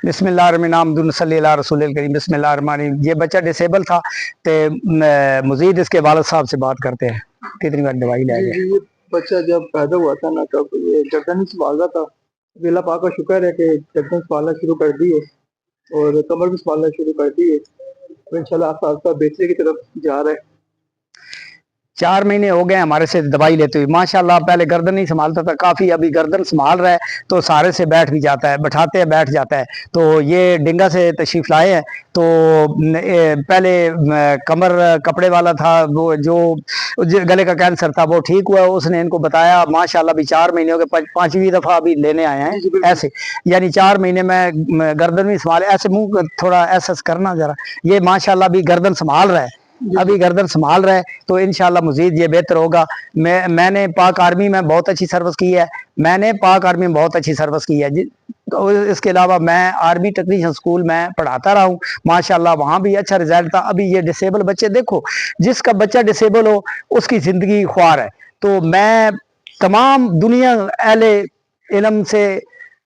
बिस्मिल्लाहिर्रहमानिर्रहीम सल्लल्लाहु रसूल करीम बिस्मिल्लाहिर्रहमानिर्रहीम। ये बच्चा डिसेबल था तो मजीद इसके वालिद साहब से बात करते हैं कितनी बार दवाई ले गए। ये बच्चा जब पैदा हुआ था ना तब ये गर्दन ही संभाल रहा था। अल्लाह पाक का शुक्र है कि गर्दन संभालना शुरू कर दी है और कमर भी संभालना शुरू कर दी है, तो इंशाल्लाह आस्ता आस्ता बेचने की तरफ जा रहा है। 4 महीने हो गए हमारे से दवाई लेते हुए माशाल्लाह। पहले गर्दन नहीं संभालता था काफ़ी, अभी गर्दन संभाल रहा है तो सारे से बैठ भी जाता है, बैठाते हैं बैठ जाता है। तो ये डिंगा से तशरीफ़ लाए हैं तो पहले कमर कपड़े वाला था, वो जो गले का कैंसर था वो ठीक हुआ। उसने इनको बताया माशाल्लाह अभी 4 महीने हो गए, 5वीं दफ़ा अभी लेने आए हैं ऐसे, यानी 4 महीने में गर्दन भी संभाले। ऐसे मुँह थोड़ा ऐसा करना ज़रा, ये माशाल्लाह अभी गर्दन संभाल रहा है, अभी गर्दन संभाल रहा है तो इंशाल्लाह मजीद ये बेहतर होगा। मैंने पाक आर्मी में बहुत अच्छी सर्विस की है, मैंने पाक आर्मी में बहुत अच्छी सर्विस की है। इसके अलावा मैं आर्मी टेक्नीशियन स्कूल में पढ़ाता रहा हूँ माशाल्लाह, वहाँ भी अच्छा रिजल्ट था। अभी ये डिसेबल बच्चे देखो, जिसका बच्चा डिसेबल हो उसकी ज़िंदगी ख्वार है। तो मैं तमाम दुनिया अहले इल्म से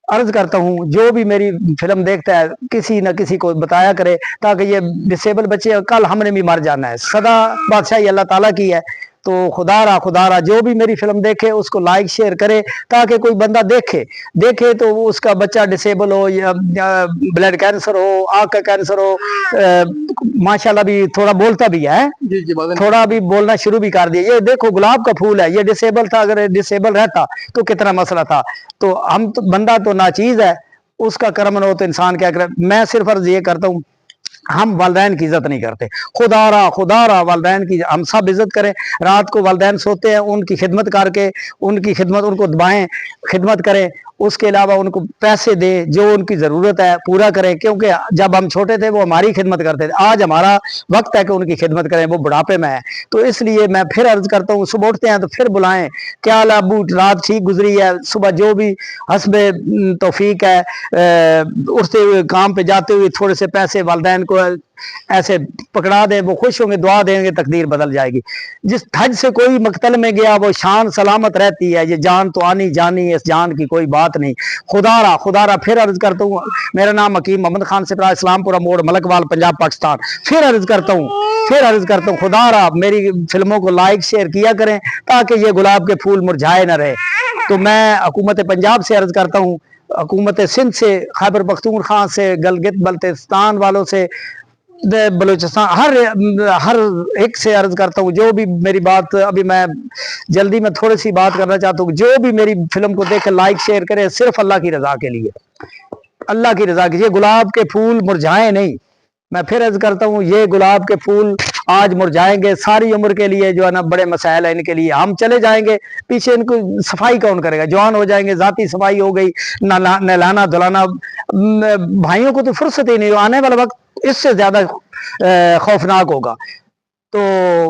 अर्ज करता हूँ जो भी मेरी फिल्म देखता है किसी न किसी को बताया करे, ताकि ये डिसेबल बच्चे, कल हमने भी मर जाना है, सदा बादशाही अल्लाह ताला की है। तो खुदारा जो भी मेरी फिल्म देखे उसको लाइक शेयर करे, ताकि कोई बंदा देखे तो उसका बच्चा डिसेबल हो या ब्लड कैंसर हो, आँख का कैंसर हो, माशाल्लाह भी थोड़ा बोलता भी है, थोड़ा भी बोलना शुरू भी कर दिया। ये देखो गुलाब का फूल है, ये डिसेबल था, अगर डिसेबल रहता तो कितना मसला था। तो हम तो बंदा तो नाचीज है, उसका कर्म न हो तो इंसान क्या करे। मैं सिर्फ अर्ज ये करता हूँ, हम वालदैन की इज्जत नहीं करते, खुदारा वालदैन की हम सब इज्जत करें। रात को वालदैन सोते हैं, उनकी खिदमत करके उनको दबाएं, खिदमत करें। उसके अलावा उनको पैसे दें, जो उनकी ज़रूरत है पूरा करें, क्योंकि जब हम छोटे थे वो हमारी खिदमत करते थे, आज हमारा वक्त है कि उनकी खिदमत करें, वो बुढ़ापे में है। तो इसलिए मैं फिर अर्ज करता हूँ, सुबह उठते हैं तो फिर बुलाएं, क्या हाल है अबू, रात ठीक गुजरी है, सुबह जो भी हस्बे तौफीक है उठते हुए काम पे जाते हुए थोड़े से पैसे वालदैन को ऐसे पकड़ा दे, वो खुश होंगे, दुआ देंगे, तकदीर बदल जाएगी। जिस हज से कोई मकतल में गया वो शान सलामत रहती है, ये जान तो आनी जानी, इस जान की कोई बात नहीं। खुदारा फिर अर्ज करता हूँ, मेरा नाम हकीम मोहम्मद खान सिपरा, इस्लामपुरा मोड़, मलकवाल, पंजाब, पाकिस्तान। फिर अर्ज करता हूँ खुदारा मेरी फिल्मों को लाइक शेयर किया करें, ताकि ये गुलाब के फूल मुरझाए न रहे। तो मैं हुकूमत पंजाब से अर्ज करता हूँ, हुकूमत सिंध से, खैबर पख्तूनख्वा से, गलगित बल्तिस्तान वालों से, बलूचिस्तान, हर एक से अर्ज करता हूँ, जो भी मेरी बात, अभी मैं जल्दी में थोड़ी सी बात करना चाहता हूँ, जो भी मेरी फिल्म को देखे लाइक शेयर करे, सिर्फ अल्लाह की रजा के लिए, अल्लाह की रजा के लिए। गुलाब के फूल मुरझाए नहीं, मैं फिर अर्ज करता हूँ, ये गुलाब के फूल आज मुरझाएंगे, सारी उम्र के लिए जो है ना बड़े मसाइल है इनके लिए। हम चले जाएंगे पीछे, इनको सफाई कौन करेगा, जवान हो जाएंगे, जाती सफाई हो गई, नहलाना धुलाना, भाइयों को तो फुर्सत ही नहीं, आने वाला वक्त इससे ज्यादा खौफनाक होगा। तो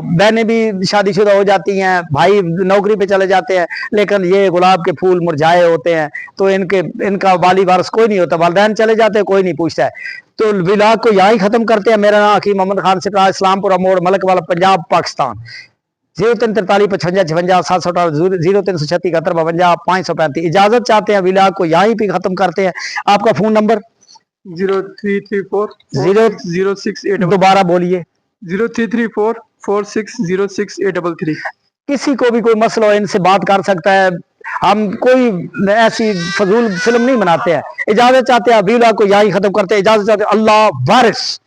बहनें भी शादीशुदा हो जाती हैं, भाई नौकरी पे चले जाते हैं, लेकिन ये गुलाब के फूल मुरझाए होते हैं, तो इनका वाली वारस कोई नहीं होता, वालिदैन चले जाते हैं, कोई नहीं पूछता है। तो विलाग को यहाँ ही खत्म करते हैं। मेरा नाम हकीम मोहम्मद खान सिपरा, इस्लामपुरा मोड़, मलकवाला, पंजाब, पाकिस्तान। 034355 0336 इजाजत चाहते हैं, विलाग को यहाँ ही खत्म करते हैं। आपका फोन नंबर 03344606 दोबारा बोलिए। 03344606 किसी को भी कोई मसला हो इनसे बात कर सकता है। हम कोई ऐसी फजूल फिल्म नहीं बनाते हैं। इजाजत चाहते हैं, अभी को यही खत्म करते हैं। इजाजत चाहते हैं, अल्लाह वारिस।